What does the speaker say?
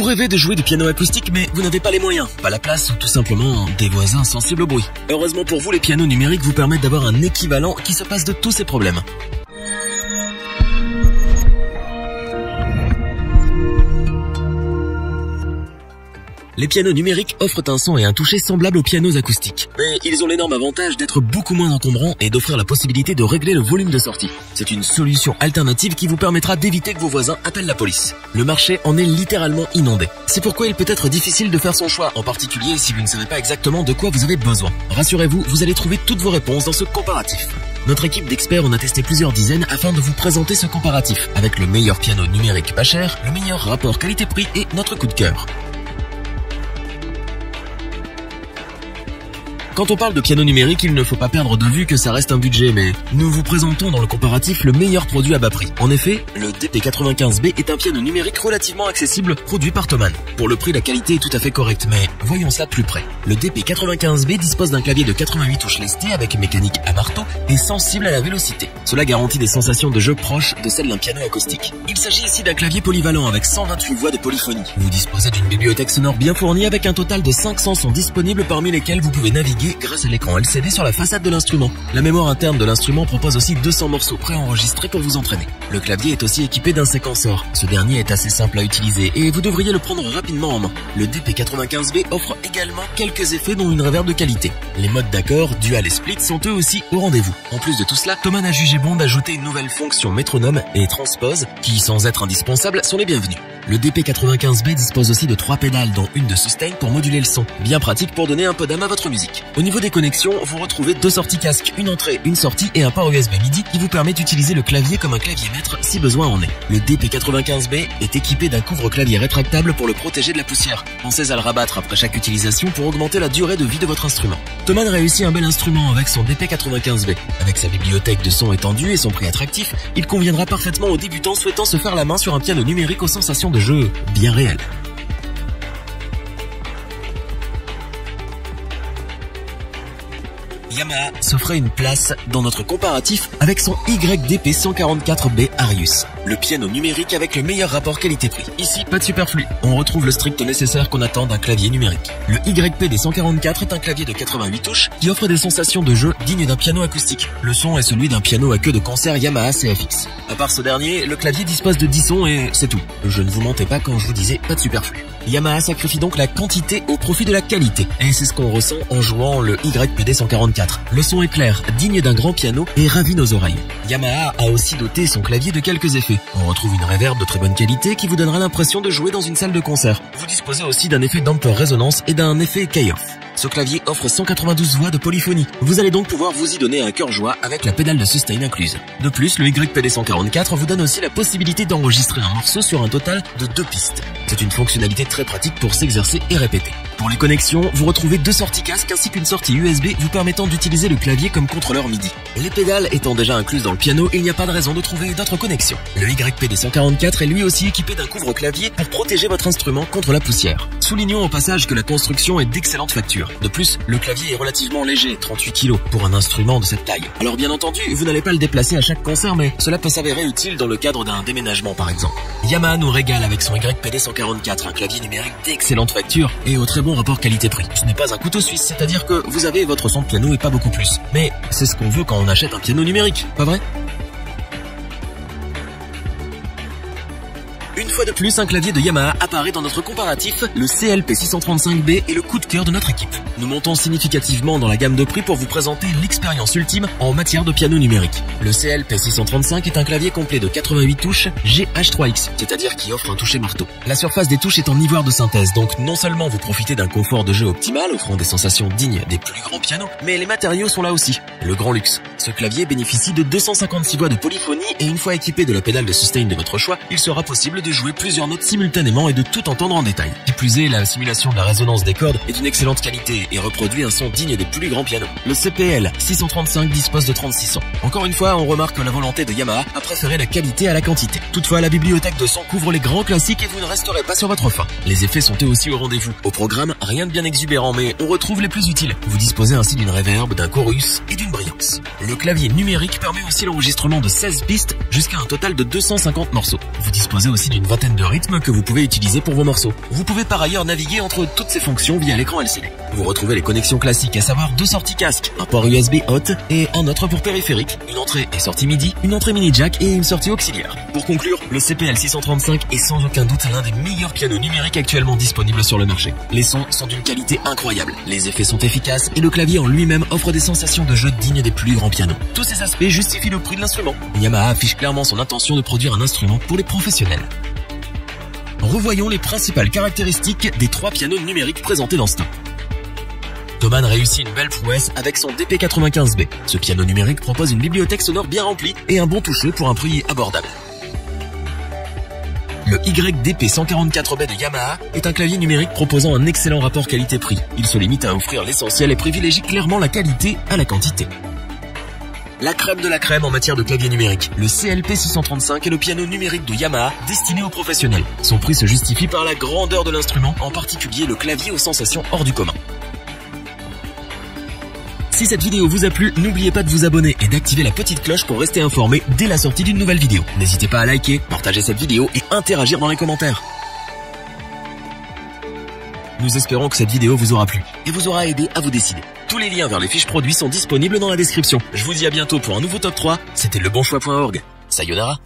Vous rêvez de jouer du piano acoustique mais vous n'avez pas les moyens, pas la place ou tout simplement des voisins sensibles au bruit. Heureusement pour vous, les pianos numériques vous permettent d'avoir un équivalent qui se passe de tous ces problèmes. Les pianos numériques offrent un son et un toucher semblables aux pianos acoustiques. Mais ils ont l'énorme avantage d'être beaucoup moins encombrants et d'offrir la possibilité de régler le volume de sortie. C'est une solution alternative qui vous permettra d'éviter que vos voisins appellent la police. Le marché en est littéralement inondé. C'est pourquoi il peut être difficile de faire son choix, en particulier si vous ne savez pas exactement de quoi vous avez besoin. Rassurez-vous, vous allez trouver toutes vos réponses dans ce comparatif. Notre équipe d'experts en a testé plusieurs dizaines afin de vous présenter ce comparatif, avec le meilleur piano numérique pas cher, le meilleur rapport qualité-prix et notre coup de cœur. Quand on parle de piano numérique, il ne faut pas perdre de vue que ça reste un budget, mais nous vous présentons dans le comparatif le meilleur produit à bas prix. En effet, le DP95B est un piano numérique relativement accessible produit par Thomann. Pour le prix, la qualité est tout à fait correcte, mais voyons ça de plus près. Le DP95B dispose d'un clavier de 88 touches lestées avec mécanique à marteau et sensible à la vélocité. Cela garantit des sensations de jeu proches de celles d'un piano acoustique. Il s'agit ici d'un clavier polyvalent avec 128 voix de polyphonie. Vous disposez d'une bibliothèque sonore bien fournie avec un total de 500 sons disponibles parmi lesquels vous pouvez naviguer grâce à l'écran LCD sur la façade de l'instrument. La mémoire interne de l'instrument propose aussi 200 morceaux préenregistrés pour vous entraîner. Le clavier est aussi équipé d'un séquenceur. Ce dernier est assez simple à utiliser et vous devriez le prendre rapidement en main. Le DP95B offre également quelques effets dont une reverb de qualité. Les modes d'accord, dual et split sont eux aussi au rendez-vous. En plus de tout cela, Thomann a jugé bon d'ajouter une nouvelle fonction métronome et transpose qui, sans être indispensables, sont les bienvenus. Le DP95B dispose aussi de 3 pédales dont une de sustain pour moduler le son. Bien pratique pour donner un peu d'âme à votre musique. Au niveau des connexions, vous retrouvez 2 sorties casque, une entrée, une sortie et un port USB MIDI qui vous permet d'utiliser le clavier comme un clavier maître si besoin en est. Le DP95B est équipé d'un couvre-clavier rétractable pour le protéger de la poussière. Pensez à le rabattre après chaque utilisation pour augmenter la durée de vie de votre instrument. Thomann réussit un bel instrument avec son DP95B. Avec sa bibliothèque de sons étendue et son prix attractif, il conviendra parfaitement aux débutants souhaitant se faire la main sur un piano numérique aux sensations de jeu bien réelles. Yamaha s'offrait une place dans notre comparatif avec son YDP144B Arius, le piano numérique avec le meilleur rapport qualité-prix. Ici, pas de superflu, on retrouve le strict nécessaire qu'on attend d'un clavier numérique. Le YPD144 est un clavier de 88 touches qui offre des sensations de jeu dignes d'un piano acoustique. Le son est celui d'un piano à queue de concert Yamaha CFX. À part ce dernier, le clavier dispose de 10 sons et c'est tout. Je ne vous mentais pas quand je vous disais pas de superflu. Yamaha sacrifie donc la quantité au profit de la qualité. Et c'est ce qu'on ressent en jouant le YPD144. Le son est clair, digne d'un grand piano et ravit nos oreilles. Yamaha a aussi doté son clavier de quelques effets. On retrouve une reverb de très bonne qualité qui vous donnera l'impression de jouer dans une salle de concert. Vous disposez aussi d'un effet damper résonance et d'un effet key-off. Ce clavier offre 192 voix de polyphonie. Vous allez donc pouvoir vous y donner un cœur joie avec la pédale de sustain incluse. De plus, le YPD144 vous donne aussi la possibilité d'enregistrer un morceau sur un total de 2 pistes. C'est une fonctionnalité très pratique pour s'exercer et répéter. Pour les connexions, vous retrouvez 2 sorties casque ainsi qu'une sortie USB vous permettant d'utiliser le clavier comme contrôleur MIDI. Les pédales étant déjà incluses dans le piano, il n'y a pas de raison de trouver d'autres connexions. Le YPD144 est lui aussi équipé d'un couvre-clavier pour protéger votre instrument contre la poussière. Soulignons au passage que la construction est d'excellente facture. De plus, le clavier est relativement léger, 38 kg, pour un instrument de cette taille. Alors bien entendu, vous n'allez pas le déplacer à chaque concert, mais cela peut s'avérer utile dans le cadre d'un déménagement par exemple. Yamaha nous régale avec son YPD144, un clavier numérique d'excellente facture et au très bon rapport qualité-prix. Ce n'est pas un couteau suisse, c'est-à-dire que vous avez votre son de piano et pas beaucoup plus. Mais c'est ce qu'on veut quand on achète un piano numérique, pas vrai ? Une fois de plus, un clavier de Yamaha apparaît dans notre comparatif, le CLP635B est le coup de cœur de notre équipe. Nous montons significativement dans la gamme de prix pour vous présenter l'expérience ultime en matière de piano numérique. Le CLP635 est un clavier complet de 88 touches GH3X, c'est-à-dire qui offre un toucher marteau. La surface des touches est en ivoire de synthèse, donc non seulement vous profitez d'un confort de jeu optimal, offrant des sensations dignes des plus grands pianos, mais les matériaux sont là aussi, le grand luxe. Ce clavier bénéficie de 256 voix de polyphonie et une fois équipé de la pédale de sustain de votre choix, il sera possible de jouer plusieurs notes simultanément et de tout entendre en détail. Qui plus est, la simulation de la résonance des cordes est d'une excellente qualité et reproduit un son digne des plus grands pianos. Le CPL 635 dispose de 36 sons. Encore une fois, on remarque la volonté de Yamaha à préférer la qualité à la quantité. Toutefois, la bibliothèque de sons couvre les grands classiques et vous ne resterez pas sur votre faim. Les effets sont eux aussi au rendez-vous. Au programme, rien de bien exubérant, mais on retrouve les plus utiles. Vous disposez ainsi d'une reverb, d'un chorus et d'une brillance. Le clavier numérique permet aussi l'enregistrement de 16 pistes jusqu'à un total de 250 morceaux. Vous disposez aussi d'une vingtaine de rythmes que vous pouvez utiliser pour vos morceaux. Vous pouvez par ailleurs naviguer entre toutes ces fonctions via l'écran LCD. Vous retrouvez les connexions classiques, à savoir 2 sorties casque, un port USB hot et un autre pour périphérique, une entrée et sortie MIDI, une entrée mini jack et une sortie auxiliaire. Pour conclure, le CPL 635 est sans aucun doute l'un des meilleurs pianos numériques actuellement disponibles sur le marché. Les sons sont d'une qualité incroyable, les effets sont efficaces et le clavier en lui-même offre des sensations de jeu dignes des plus grands pianos. Tous ces aspects justifient le prix de l'instrument. Yamaha affiche clairement son intention de produire un instrument pour les professionnels. Revoyons les principales caractéristiques des 3 pianos numériques présentés dans ce top. Thomann réussit une belle prouesse avec son DP95B. Ce piano numérique propose une bibliothèque sonore bien remplie et un bon toucher pour un prix abordable. Le YDP144B de Yamaha est un clavier numérique proposant un excellent rapport qualité-prix. Il se limite à offrir l'essentiel et privilégie clairement la qualité à la quantité. La crème de la crème en matière de clavier numérique. Le CLP635 est le piano numérique de Yamaha destiné aux professionnels. Son prix se justifie par la grandeur de l'instrument, en particulier le clavier aux sensations hors du commun. Si cette vidéo vous a plu, n'oubliez pas de vous abonner et d'activer la petite cloche pour rester informé dès la sortie d'une nouvelle vidéo. N'hésitez pas à liker, partager cette vidéo et interagir dans les commentaires. Nous espérons que cette vidéo vous aura plu et vous aura aidé à vous décider. Tous les liens vers les fiches produits sont disponibles dans la description. Je vous dis à bientôt pour un nouveau top 3. C'était lebonchoix.org. Sayonara.